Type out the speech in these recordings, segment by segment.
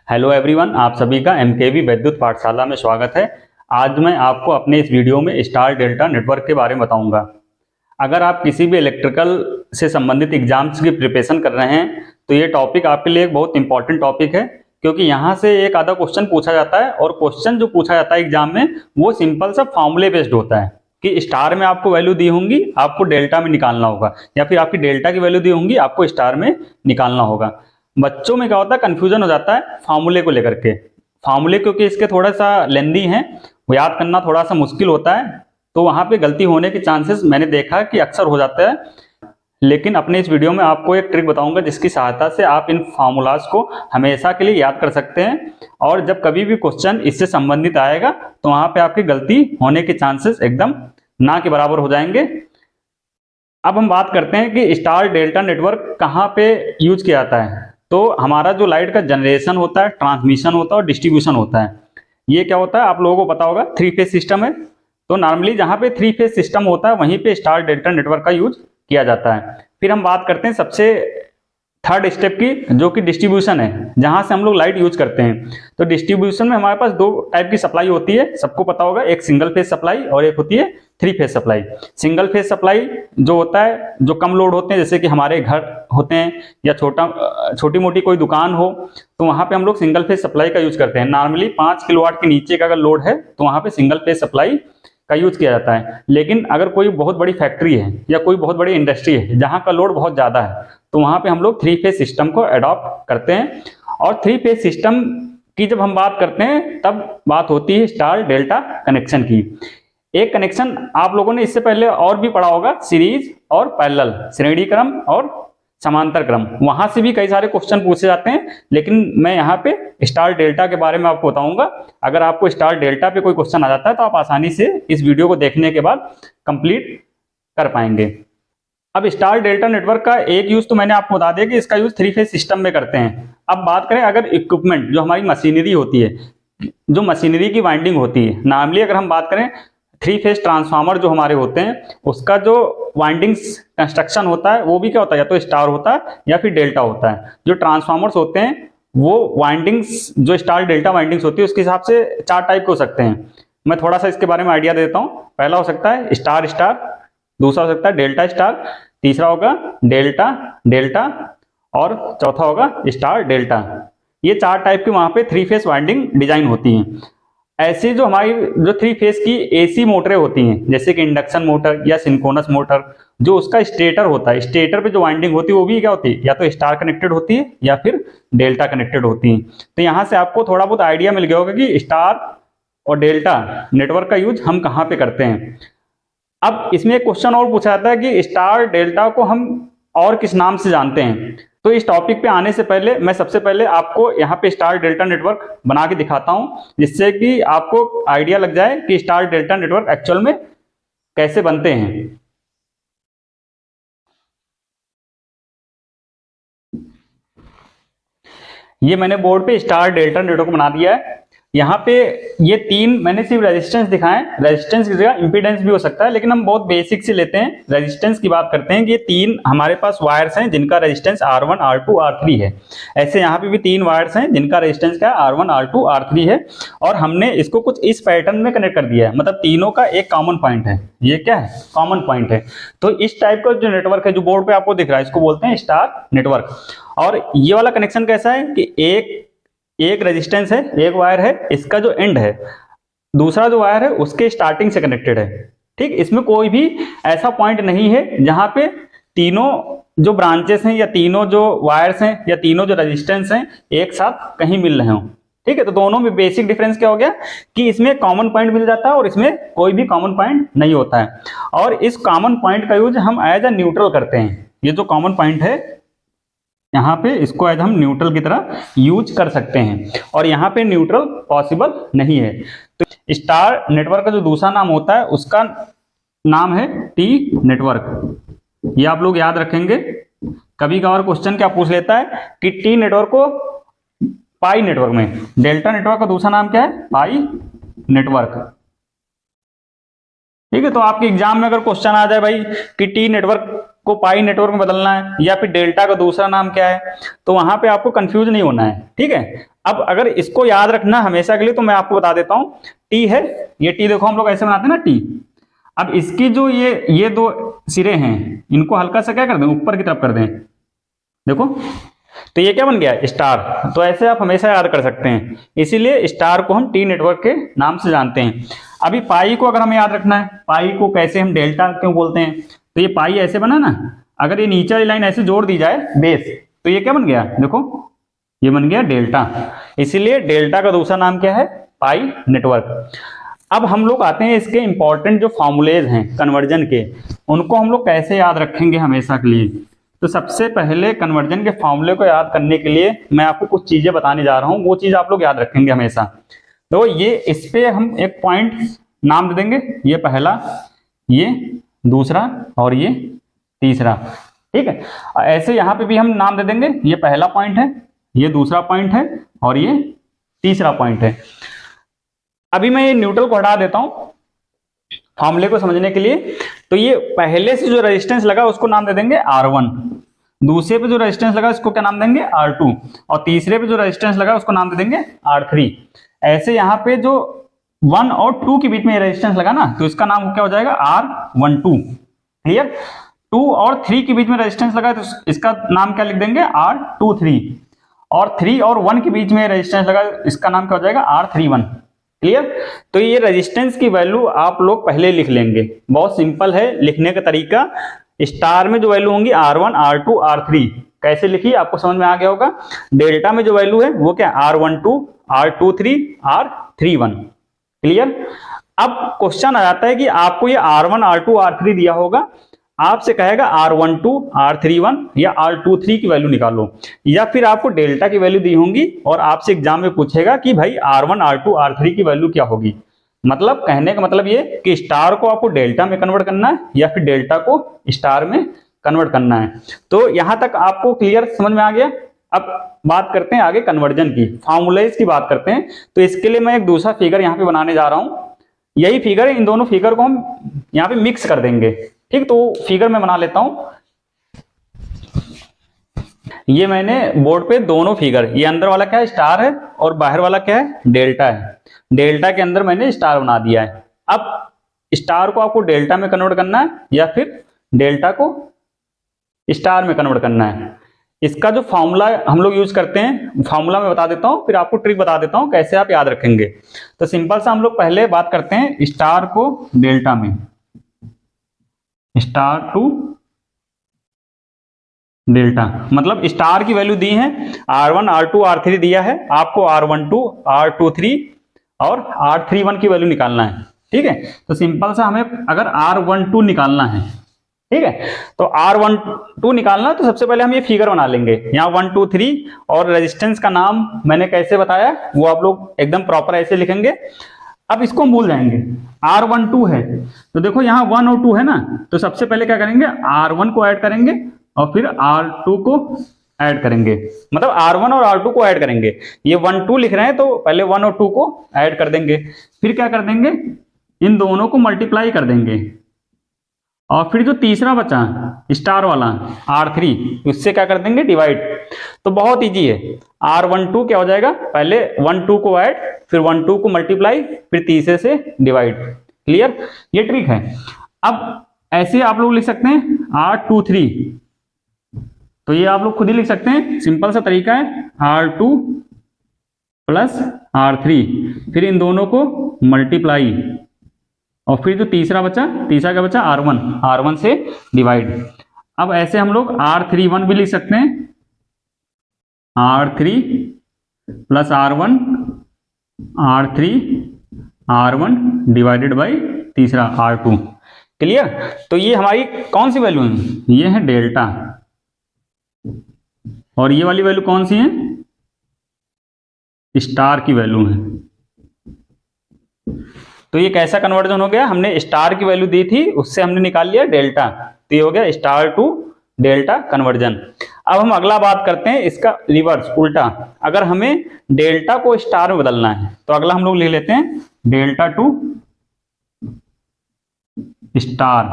Hello everyone, आप सभी का एमकेवी वैद्युत पाठशाला में स्वागत है। आज मैं आपको अपने इस वीडियो में स्टार डेल्टा नेटवर्क के बारे में बताऊंगा। अगर आप किसी भी इलेक्ट्रिकल से संबंधित एग्जाम्स की प्रिपरेशन कर रहे हैं तो ये टॉपिक आपके लिए एक बहुत इंपॉर्टेंट टॉपिक है, क्योंकि यहाँ से एक आधा क्वेश्चन पूछा जाता है और क्वेश्चन जो पूछा जाता है एग्जाम में वो सिंपल सा फॉर्मूले बेस्ड होता है कि स्टार में आपको वैल्यू दी होंगी, आपको डेल्टा में निकालना होगा, या फिर आपकी डेल्टा की वैल्यू दी होंगी, आपको स्टार में निकालना होगा। बच्चों में क्या होता है, कंफ्यूजन हो जाता है फार्मूले को लेकर के। फार्मूले क्योंकि इसके थोड़ा सा लेंदी हैं, वो याद करना थोड़ा सा मुश्किल होता है, तो वहां पे गलती होने के चांसेस मैंने देखा कि अक्सर हो जाता है। लेकिन अपने इस वीडियो में आपको एक ट्रिक बताऊंगा जिसकी सहायता से आप इन फार्मूलाज को हमेशा के लिए याद कर सकते हैं, और जब कभी भी क्वेश्चन इससे संबंधित आएगा तो वहां पे आपकी गलती होने के चांसेस एकदम ना के बराबर हो जाएंगे। अब हम बात करते हैं कि स्टार डेल्टा नेटवर्क कहाँ पे यूज किया जाता है। तो हमारा जो लाइट का जनरेशन होता है, ट्रांसमिशन होता है और डिस्ट्रीब्यूशन होता है, ये क्या होता है आप लोगों को पता होगा, 3 फेज सिस्टम है। तो नॉर्मली जहाँ पे 3 फेज सिस्टम होता है वहीं पे स्टार डेल्टा नेटवर्क का यूज किया जाता है। फिर हम बात करते हैं सबसे थर्ड स्टेप की, जो कि डिस्ट्रीब्यूशन है, जहां से हम लोग लाइट यूज करते हैं। तो डिस्ट्रीब्यूशन में हमारे पास 2 टाइप की सप्लाई होती है, सबको पता होगा, एक सिंगल फेज सप्लाई और एक होती है 3 phase supply. Single phase supply जो होता है, जो कम लोड होते हैं, जैसे कि हमारे घर होते हैं या छोटी मोटी कोई दुकान हो, तो वहां पे हम लोग सिंगल फेज सप्लाई का यूज करते हैं। नॉर्मली 5 किलोवाट के नीचे का अगर लोड है तो वहां पे सिंगल फेज सप्लाई का यूज किया जाता है। लेकिन अगर कोई बहुत बड़ी फैक्ट्री है या कोई बहुत बड़ी इंडस्ट्री है जहां का लोड बहुत ज्यादा है, तो वहां पे हम लोग 3 फेज सिस्टम को अडॉप्ट करते हैं। और 3 फेज सिस्टम की जब हम बात करते हैं तब बात होती है स्टार डेल्टा कनेक्शन की। एक कनेक्शन आप लोगों ने इससे पहले और भी पढ़ा होगा, सीरीज और पैरेलल, श्रेणी क्रम और समांतर क्रम। वहां से भी कई सारे क्वेश्चन पूछे जाते हैं, लेकिन मैं यहाँ पे स्टार डेल्टा के बारे में आपको बताऊंगा। अगर आपको स्टार डेल्टा पे कोई क्वेश्चन आ जाता है तो आप आसानी से इस वीडियो को देखने के बाद कंप्लीट कर पाएंगे। अब स्टार डेल्टा नेटवर्क का एक यूज तो मैंने आपको बता दिया कि इसका यूज 3 फेज सिस्टम में करते हैं। अब बात करें अगर इक्विपमेंट, जो हमारी मशीनरी होती है, जो मशीनरी की वाइंडिंग होती है, नॉर्मली अगर हम बात करें 3 फेज ट्रांसफार्मर जो हमारे होते हैं, उसका जो वाइंडिंग्स कंस्ट्रक्शन होता है वो भी क्या होता है, या तो स्टार होता है या फिर डेल्टा होता है। जो ट्रांसफार्मर्स होते हैं वो वाइंडिंग्स, जो स्टार डेल्टा वाइंडिंग्स होती है, उसके हिसाब से 4 टाइप के हो सकते हैं। मैं थोड़ा सा इसके बारे में आइडिया देता हूँ। पहला हो सकता है स्टार स्टार, दूसरा हो सकता है डेल्टा स्टार, तीसरा होगा डेल्टा डेल्टा और चौथा होगा स्टार डेल्टा। ये 4 टाइप की वहां पे 3 फेज वाइंडिंग डिजाइन होती हैं। ऐसी जो हमारी जो 3 फेज की एसी मोटरें होती हैं, जैसे कि इंडक्शन मोटर या सिंक्रोनस मोटर, जो उसका स्टेटर होता है, स्टेटर पे जो वाइंडिंग होती है वो भी क्या होती है, या तो स्टार कनेक्टेड होती है या फिर डेल्टा कनेक्टेड होती है। तो यहाँ से आपको थोड़ा बहुत आइडिया मिल गया होगा कि स्टार और डेल्टा नेटवर्क का यूज हम कहाँ पे करते हैं। अब इसमें एक क्वेश्चन और पूछा जाता है कि स्टार डेल्टा को हम और किस नाम से जानते हैं। तो इस टॉपिक पे आने से पहले मैं सबसे पहले आपको यहाँ पे स्टार डेल्टा नेटवर्क बना के दिखाता हूँ, जिससे कि आपको आइडिया लग जाए कि स्टार डेल्टा नेटवर्क एक्चुअल में कैसे बनते हैं। ये मैंने बोर्ड पे स्टार डेल्टा नेटवर्क बना दिया है। यहाँ पे ये 3 मैंने सिर्फ रेजिस्टेंस दिखाएं, रेजिस्टेंस की जगह इंपीडेंस भी हो सकता है, लेकिन हम बहुत बेसिक से लेते हैं। रेजिस्टेंस की बात करते हैं कि ये 3 हमारे पास वायर्स हैं जिनका रेजिस्टेंस R1 R2 R3 है। ऐसे यहाँ पे भी 3 वायर्स हैं जिनका रेजिस्टेंस क्या है, R1 R2 R3 है, और हमने इसको कुछ इस पैटर्न में कनेक्ट कर दिया है, मतलब तीनों का एक कॉमन पॉइंट है। ये क्या है, कॉमन पॉइंट है। तो इस टाइप का जो नेटवर्क है जो बोर्ड पे आपको दिख रहा है, इसको बोलते हैं स्टार नेटवर्क। और ये वाला कनेक्शन कैसा है कि एक रेजिस्टेंस है, एक वायर है, इसका जो एंड है, दूसरा जो वायर है उसके स्टार्टिंग से कनेक्टेड है। ठीक, इसमें कोई भी ऐसा पॉइंट नहीं है जहां पे तीनों जो ब्रांचेस हैं या तीनों जो वायर्स हैं या तीनों जो रेजिस्टेंस हैं एक साथ कहीं मिल रहे हों। ठीक है, तो दोनों में बेसिक डिफरेंस क्या हो गया कि इसमें कॉमन पॉइंट मिल जाता है और इसमें कोई भी कॉमन पॉइंट नहीं होता है। और इस कॉमन पॉइंट का यूज हम एज अ न्यूट्रल करते हैं। ये जो कॉमन पॉइंट है यहाँ पे, इसको एज हम न्यूट्रल की तरह यूज कर सकते हैं, और यहाँ पे न्यूट्रल पॉसिबल नहीं है। तो स्टार नेटवर्क का जो दूसरा नाम होता है उसका नाम है टी नेटवर्क। ये आप लोग याद रखेंगे। कभी कभार क्वेश्चन क्या पूछ लेता है कि टी नेटवर्क को पाई नेटवर्क में, डेल्टा नेटवर्क का दूसरा नाम क्या है, पाई नेटवर्क। ठीक है, तो आपके एग्जाम में अगर क्वेश्चन आ जाए भाई कि टी नेटवर्क को पाई नेटवर्क में बदलना है या फिर डेल्टा का दूसरा नाम क्या है, तो वहां पे आपको कंफ्यूज नहीं होना है, ठीक है। अब अगर इसको याद रखना हमेशा के लिए तो मैं आपको बता देता हूं, टी है, ये टी देखो हम लोग ऐसे बनाते हैं ना टी। अब इसकी जो ये दो सिरे हैं इनको हल्का सा क्या कर दें, ऊपर की तरफ कर दें, देखो, तो ये क्या बन गया, स्टार। तो ऐसे आप हमेशा याद कर सकते हैं, इसीलिए स्टार को हम टी नेटवर्क के नाम से जानते हैं। अभी पाई को अगर हमें याद रखना है, पाई को कैसे हम डेल्टा क्यों बोलते हैं, तो ये पाई ऐसे बना ना, अगर ये नीचे वाली लाइन ऐसे जोड़ दी जाए बेस, तो ये क्या बन गया, देखो ये बन गया डेल्टा। इसीलिए डेल्टा का दूसरा नाम क्या है, पाई नेटवर्क। अब हम लोग आते हैं इसके इंपॉर्टेंट जो फॉर्मूलेज हैं कन्वर्जन के, उनको हम लोग कैसे याद रखेंगे हमेशा के लिए। तो सबसे पहले कन्वर्जन के फॉर्मूले को याद करने के लिए मैं आपको कुछ चीजें बताने जा रहा हूं, वो चीज आप लोग याद रखेंगे हमेशा। तो ये इस पे हम एक पॉइंट नाम दे देंगे, ये पहला, ये दूसरा और ये तीसरा, ठीक है। ऐसे यहां पे भी हम नाम दे देंगे, ये पहला पॉइंट है, ये दूसरा पॉइंट है और ये तीसरा पॉइंट है। अभी मैं ये न्यूट्रल को हटा देता हूं फॉर्मूले को समझने के लिए। तो ये पहले से जो रेजिस्टेंस लगा उसको नाम दे देंगे R1, दूसरे पे जो रेजिस्टेंस लगा उसको क्या नाम देंगे R2, और तीसरे पे जो रेजिस्टेंस लगा उसको नाम दे देंगे R3। ऐसे यहाँ पे जो 1 और 2 के बीच में रेजिस्टेंस लगा ना, तो इसका नाम क्या हो जाएगा R12, क्लियर। 2 और 3 के बीच में रेजिस्टेंस लगा तो इसका नाम क्या लिख देंगे R23, और 3 और 1 के बीच में रेजिस्टेंस लगा इसका नाम क्या हो जाएगा R31, क्लियर। तो ये रेजिस्टेंस की वैल्यू आप लोग पहले लिख लेंगे, बहुत सिंपल है लिखने का तरीका। स्टार में जो वैल्यू होंगी R1, R2, R3 कैसे लिखी आपको समझ में आ गया होगा। डेल्टा में जो वैल्यू है वो क्या, R12, R23, R31, क्लियर। अब क्वेश्चन आ जाता है कि आपको ये R1, R2, R3 दिया होगा, आपसे कहेगा R12, R31 या R23 की वैल्यू निकालो, या फिर आपको डेल्टा की वैल्यू दी होंगी और आपसे एग्जाम में पूछेगा कि भाई R1, R2, R3 की वैल्यू क्या होगी। मतलब कहने का मतलब ये कि स्टार को आपको डेल्टा में कन्वर्ट करना है या फिर डेल्टा को स्टार में कन्वर्ट करना है। तो यहां तक आपको क्लियर समझ में आ गया। अब बात करते हैं आगे कन्वर्जन की, फॉर्मूलेज की बात करते हैं। तो इसके लिए मैं एक दूसरा फिगर यहाँ पे बनाने जा रहा हूं, यही फिगर है, इन दोनों फिगर को हम यहाँ पे मिक्स कर देंगे, ठीक। तो फिगर में बना लेता हूं, ये मैंने बोर्ड पे दोनों फिगर, ये अंदर वाला क्या है स्टार है और बाहर वाला क्या है डेल्टा है। डेल्टा के अंदर मैंने स्टार बना दिया है। अब स्टार को आपको डेल्टा में कन्वर्ट करना है या फिर डेल्टा को स्टार में कन्वर्ट करना है। इसका जो फॉर्मूला हम लोग यूज करते हैं, फॉर्मूला मैं बता देता हूं, फिर आपको ट्रिक बता देता हूं कैसे आप याद रखेंगे। तो सिंपल सा हम लोग पहले बात करते हैं स्टार को डेल्टा में, स्टार टू डेल्टा, मतलब स्टार की वैल्यू दी है R1, R2, R3 दिया है, आपको R12, R23 और R31 की वैल्यू निकालना है, ठीक है। तो सिंपल सा हमें अगर R12 निकालना है, ठीक है, तो R12 निकालना, तो सबसे पहले हम ये फिगर बना लेंगे। यहाँ 1, 2, 3 और रेजिस्टेंस का नाम मैंने कैसे बताया वो आप लोग एकदम प्रॉपर ऐसे लिखेंगे। अब इसको हम भूल जाएंगे, R12 है तो देखो यहाँ 1 और 2 है ना, तो सबसे पहले क्या करेंगे R1 को ऐड करेंगे और फिर R2 को ऐड करेंगे, मतलब R1 और R2 को ऐड करेंगे। ये 1, 2 लिख रहे हैं तो पहले 1 और 2 को ऐड कर देंगे, फिर क्या कर देंगे इन दोनों को मल्टीप्लाई कर देंगे, और फिर जो तीसरा बचा स्टार वाला R3 उससे क्या कर देंगे डिवाइड। तो बहुत इजी है, R12 क्या हो जाएगा, पहले 1, 2 को ऐड, फिर 1, 2 को मल्टीप्लाई, फिर तीसरे से डिवाइड, क्लियर। ये ट्रिक है। अब ऐसे आप लोग लिख सकते हैं R23, तो ये आप लोग खुद ही लिख सकते हैं, सिंपल सा तरीका है, R2 प्लस R3, फिर इन दोनों को मल्टीप्लाई, और फिर जो तीसरा क्या बचा R1 से डिवाइड। अब ऐसे हम लोग R31 भी लिख सकते हैं, R3 plus R1 divided by तीसरा R2, क्लियर। तो ये हमारी कौन सी वैल्यू है, ये है डेल्टा, और ये वाली वैल्यू कौन सी है, स्टार की वैल्यू है। तो ये कैसा कन्वर्जन हो गया, हमने स्टार की वैल्यू दी थी उससे हमने निकाल लिया डेल्टा, तो ये हो गया स्टार टू डेल्टा कन्वर्जन। अब हम अगला बात करते हैं इसका रिवर्स, उल्टा। अगर हमें डेल्टा को स्टार में बदलना है तो अगला हम लोग लिख लेते हैं डेल्टा टू स्टार,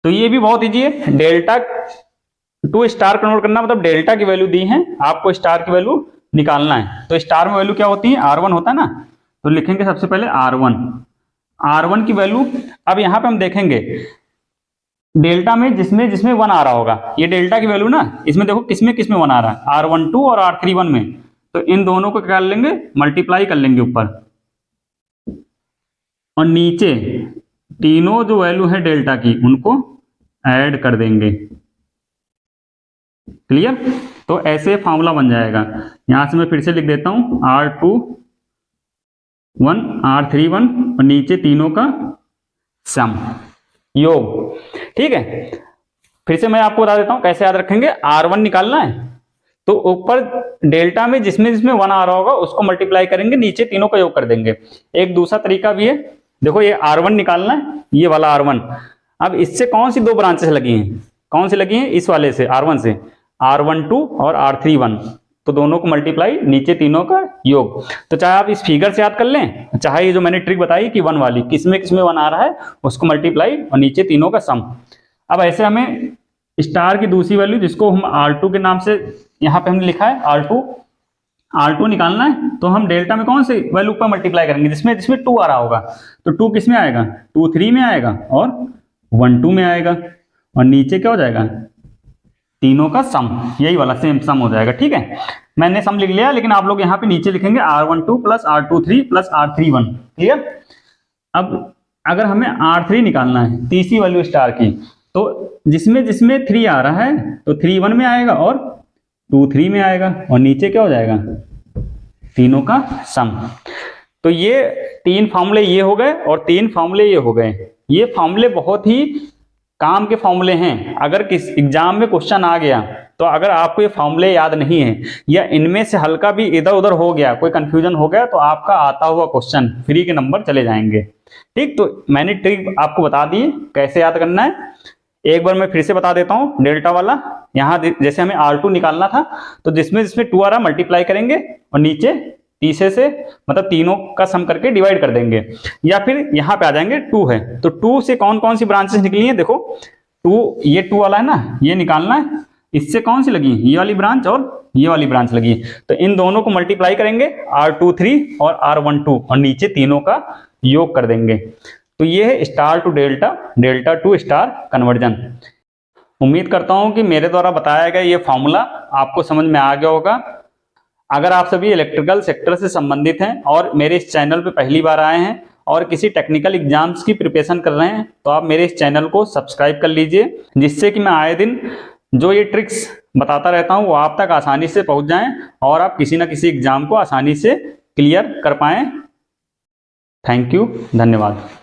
तो ये भी बहुत इजी है। डेल्टा टू स्टार कन्वर्ट करना, मतलब डेल्टा की वैल्यू दी है, आपको स्टार की वैल्यू निकालना है। तो स्टार में वैल्यू क्या होती है, R1 होता है ना, तो लिखेंगे सबसे पहले R1 की वैल्यू। अब यहां पे हम देखेंगे डेल्टा में जिसमें जिसमें 1 आ रहा होगा, ये डेल्टा की वैल्यू ना, इसमें देखो किसमें किसमें 1 आ रहा है, R12 और R31 में। तो इन दोनों को क्या कर लेंगे, मल्टीप्लाई कर लेंगे ऊपर, और नीचे तीनों जो वैल्यू है डेल्टा की उनको ऐड कर देंगे। क्लियर? तो ऐसे फॉर्मूला बन जाएगा। यहां से मैं फिर से लिख देता हूं, R21 R31 और नीचे तीनों का सम, योग। ठीक है, फिर से मैं आपको बता देता हूं कैसे याद रखेंगे। R1 निकालना है तो ऊपर डेल्टा में जिसमें जिसमें 1 आ रहा होगा उसको मल्टीप्लाई करेंगे, नीचे तीनों का योग कर देंगे। एक दूसरा तरीका भी है, देखो ये R1 निकालना है, ये वाला R1। अब इससे कौन सी दो ब्रांचेस लगी हैं, कौन सी लगी हैं, इस वाले से R1 से R12 और R31, तो दोनों को मल्टीप्लाई, नीचे तीनों का योग। तो चाहे आप इस फिगर से याद कर लें, चाहे ये जो मैंने ट्रिक बताई कि 1 वाली, किसमें किसमें 1 आ रहा है उसको मल्टीप्लाई और नीचे तीनों का सम। अब ऐसे हमें स्टार की दूसरी वैल्यू, जिसको हम R2 के नाम से यहाँ पे हमने लिखा है, R2 निकालना है। तो हम डेल्टा में कौन सी वैल्यू पर मल्टीप्लाई करेंगे, जिसमें जिसमें 2 आ रहा होगा। तो 2 किस में आएगा, 2 3 में आएगा और 1 2 में आएगा, और नीचे क्या हो जाएगा, तीनों का सम, यही वाला सेम सम हो जाएगा। ठीक है, मैंने सम लिख लिया, लेकिन आप लोग यहाँ पे नीचे लिखेंगे R12 plus R23 plus R31। Clear? अब अगर हमें R3 निकालना है, तीसरी वैल्यू स्टार की, तो जिसमें जिसमें 3 आ रहा है तो 3 1 में आएगा और 2 3 में आएगा, और नीचे क्या हो जाएगा, तीनों का सम। तो ये 3 फॉर्मूले ये हो गए और 3 फॉर्मूले ये हो गए। ये फॉर्मूले बहुत ही काम के फॉर्मूले हैं। अगर किस एग्जाम में क्वेश्चन आ गया, तो अगर आपको ये फॉर्मूले याद नहीं है या इनमें से हल्का भी इधर उधर हो गया, कोई कंफ्यूजन हो गया, तो आपका आता हुआ क्वेश्चन फ्री के नंबर चले जाएंगे। ठीक, तो मैंने ट्रिक आपको बता दी कैसे याद करना है। एक बार मैं फिर से बता देता हूं, डेल्टा वाला, यहाँ जैसे हमें R2 निकालना था, तो जिसमें जिसमें 2 आ रहा मल्टीप्लाई करेंगे और नीचे तीसरे से मतलब तीनों का सम करके डिवाइड कर देंगे, या फिर यहाँ पे आ जाएंगे 2 है तो 2 से कौन कौन सी ब्रांचेस निकली हैं, देखो 2, ये 2 वाला है ना, ये निकालना है, इससे कौन सी लगी, ये वाली ब्रांच और ये वाली ब्रांच लगी है। तो इन दोनों को मल्टीप्लाई करेंगे, R23 और R12, और नीचे तीनों का योग कर देंगे। तो ये है star to delta, delta to star conversion. उम्मीद करता हूं कि मेरे द्वारा बताया गया ये फॉर्मूला आपको समझ में आ गया होगा। अगर आप सभी इलेक्ट्रिकल सेक्टर से संबंधित हैं और मेरे इस चैनल पे पहली बार आए हैं और किसी टेक्निकल एग्जाम्स की प्रिपरेशन कर रहे हैं, तो आप मेरे इस चैनल को सब्सक्राइब कर लीजिए, जिससे कि मैं आए दिन जो ये ट्रिक्स बताता रहता हूं वो आप तक आसानी से पहुंच जाएं और आप किसी ना किसी एग्जाम को आसानी से क्लियर कर पाएं। थैंक यू, धन्यवाद।